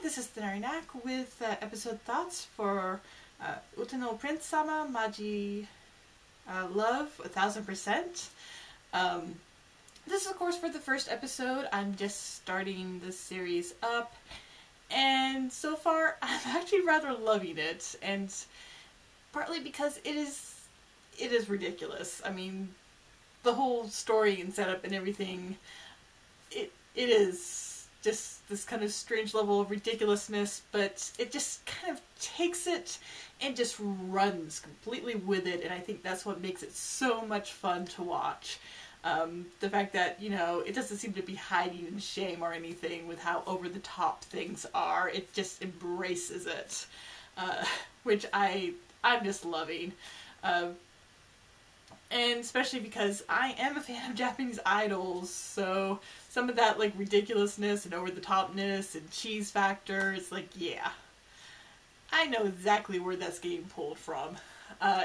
this is Thenarinak with episode thoughts for Uta no Prince-sama, Maji Love, 1000%. This is, of course, for the first episode. I'm just starting this series up, and so far I'm actually rather loving it, and partly because it is ridiculous. I mean, the whole story and setup and everything, it is just this kind of strange level of ridiculousness, but it just kind of takes it and just runs completely with it, and I think that's what makes it so much fun to watch. The fact that, you know, it doesn't seem to be hiding in shame or anything with how over-the-top things are. It just embraces it, which I'm just loving. And especially because I am a fan of Japanese idols, so some of that, like, ridiculousness and over-the-topness and cheese factor, it's like, yeah. I know exactly where that's getting pulled from.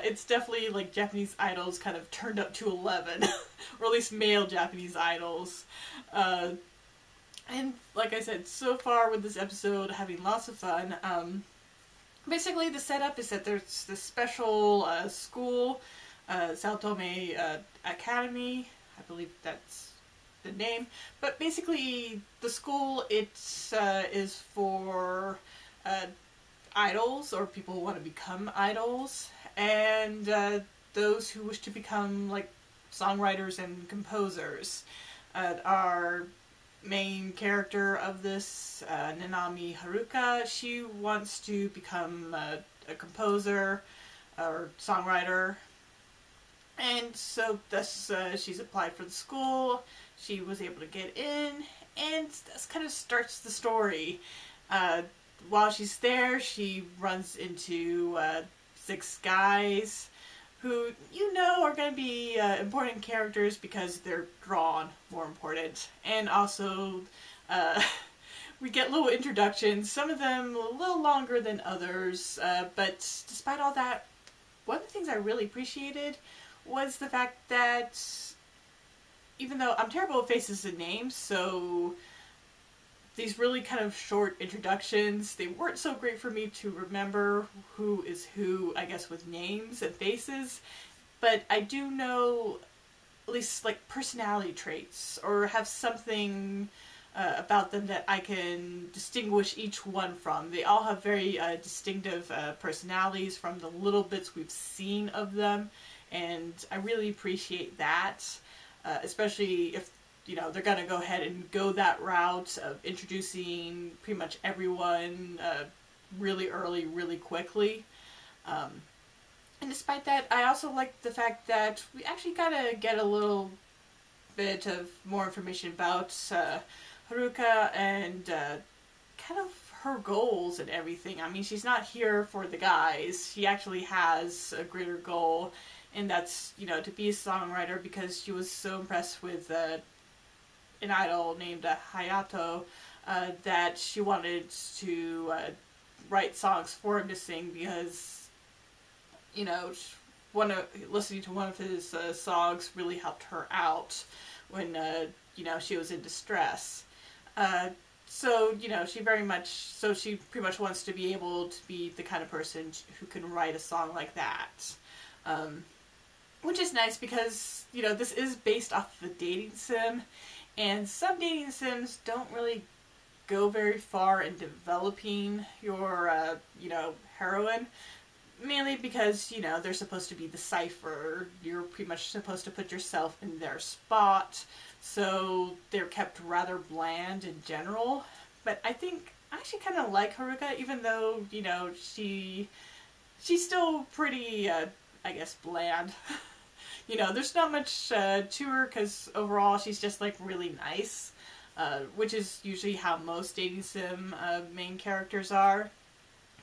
It's definitely, like, Japanese idols kind of turned up to 11, or at least male Japanese idols. And, like I said, so far with this episode, having lots of fun. Basically, the setup is that there's this special school, Saotome Academy, I believe that's the name, but basically the school, it is for idols, or people who want to become idols, and those who wish to become, like, songwriters and composers. Our main character of this, Nanami Haruka, she wants to become a composer or songwriter. And so thus she's applied for the school, she was able to get in, and this kind of starts the story. While she's there, she runs into 6 guys who, you know, are going to be important characters because they're drawn more important. And also, we get little introductions, some of them a little longer than others, but despite all that, one of the things I really appreciated was the fact that, even though I'm terrible at faces and names, so these really kind of short introductions, they weren't so great for me to remember who is who, I guess, with names and faces, but I do know at least, like, personality traits, or have something about them that I can distinguish each one from. They all have very distinctive personalities from the little bits we've seen of them, and I really appreciate that, especially if, you know, they're going to go ahead and go that route of introducing pretty much everyone really early, really quickly. And despite that, I also like the fact that we actually got to get a little bit of more information about Haruka and kind of her goals and everything. I mean, she's not here for the guys. She actually has a greater goal, and that's, you know, to be a songwriter, because she was so impressed with an idol named Hayato that she wanted to write songs for him to sing, because, you know, listening to one of his songs really helped her out when, you know, she was in distress. So, you know, she pretty much wants to be able to be the kind of person who can write a song like that. Which is nice because, you know, this is based off of a dating sim, and some dating sims don't really go very far in developing your, you know, heroine. Mainly because, you know, they're supposed to be the cipher. You're pretty much supposed to put yourself in their spot. So they're kept rather bland in general. But I think I actually kind of like Haruka, even though, you know, she's still pretty, I guess, bland. You know, there's not much to her, because overall she's just, like, really nice. Which is usually how most dating sim main characters are.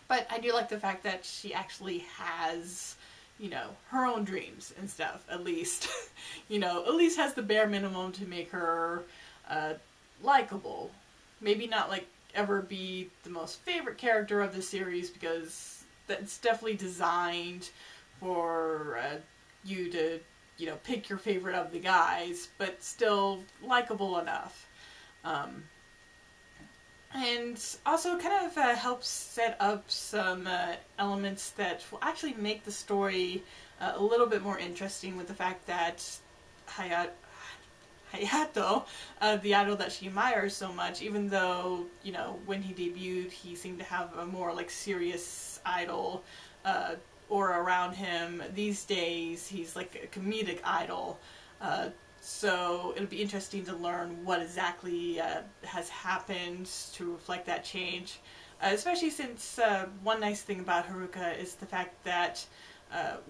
But I do like the fact that she actually has, you know, her own dreams and stuff, at least. You know, at least has the bare minimum to make her likable. Maybe not, like, ever be the most favorite character of the series, because that's definitely designed for you to, you know, pick your favorite of the guys, but still likable enough. And also kind of helps set up some elements that will actually make the story a little bit more interesting, with the fact that Hayato, the idol that she admires so much, even though, you know, when he debuted, he seemed to have a more, like, serious idol aura around him. These days, he's like a comedic idol. So it'll be interesting to learn what exactly has happened to reflect that change. Especially since one nice thing about Haruka is the fact that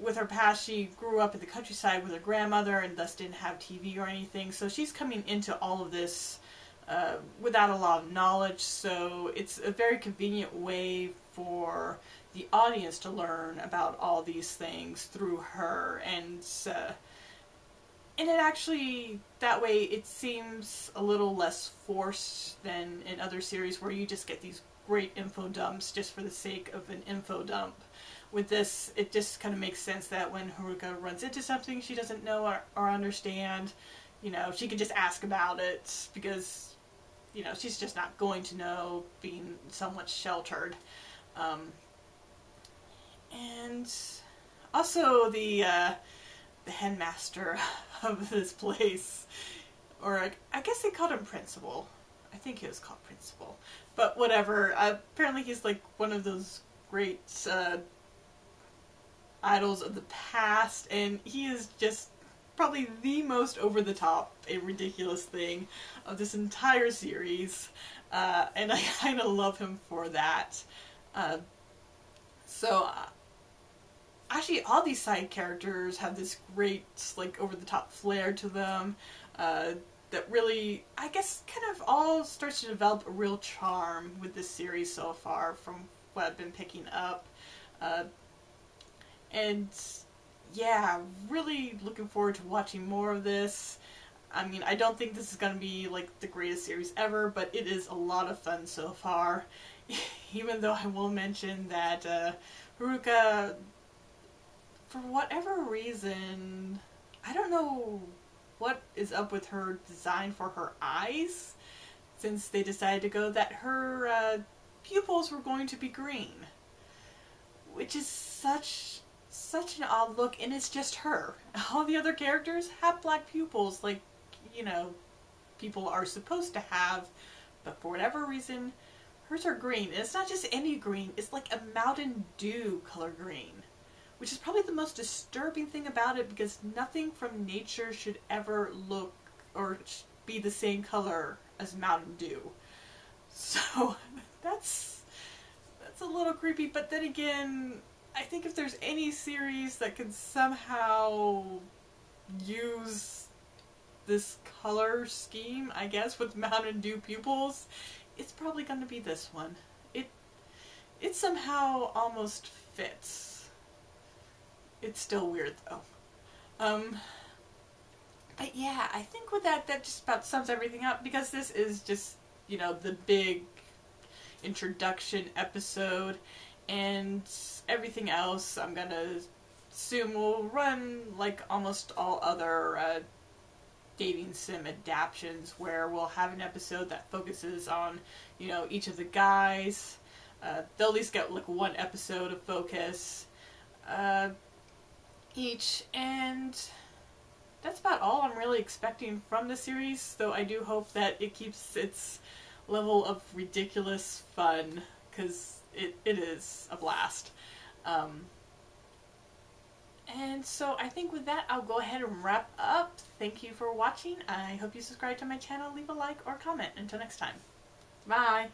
with her past, she grew up in the countryside with her grandmother and thus didn't have TV or anything. So she's coming into all of this without a lot of knowledge. So it's a very convenient way for the audience to learn about all these things through her. And it actually, that way, it seems a little less forced than in other series where you just get these great info dumps just for the sake of an info dump. With this, it just kind of makes sense that when Haruka runs into something she doesn't know or understand, you know, she can just ask about it because, you know, she's just not going to know, being somewhat sheltered. And also the headmaster of this place, or I guess they called him principal. I think he was called principal, but whatever. Apparently he's like one of those great idols of the past, and he is just probably the most over the top and ridiculous thing of this entire series, and I kind of love him for that. Actually, all these side characters have this great, like, over-the-top flair to them that really, I guess, kind of all starts to develop a real charm with this series so far, from what I've been picking up. And, yeah, really looking forward to watching more of this. I mean, I don't think this is going to be, like, the greatest series ever, but it is a lot of fun so far. Even though I will mention that Haruka, for whatever reason, I don't know what is up with her design for her eyes, since they decided to go that her pupils were going to be green, which is such an odd look, and it's just her. All the other characters have black pupils, like, you know, people are supposed to have, but for whatever reason, hers are green. And it's not just any green, it's like a Mountain Dew color green, which is probably the most disturbing thing about it, because nothing from nature should ever look or be the same color as Mountain Dew. So that's a little creepy, but then again, I think if there's any series that can somehow use this color scheme, I guess, with Mountain Dew pupils, it's probably going to be this one. It somehow almost fits. It's still weird, though. But yeah, I think with that just about sums everything up, because this is just, you know, the big introduction episode, and everything else I'm gonna assume will run like almost all other dating sim adaptions, where we'll have an episode that focuses on, you know, each of the guys. They'll at least get like one episode of focus each, and that's about all I'm really expecting from the series, though I do hope that it keeps its level of ridiculous fun, because it is a blast. And so I think with that, I'll go ahead and wrap up. Thank you for watching. I hope you subscribe to my channel, leave a like or comment. Until next time. Bye!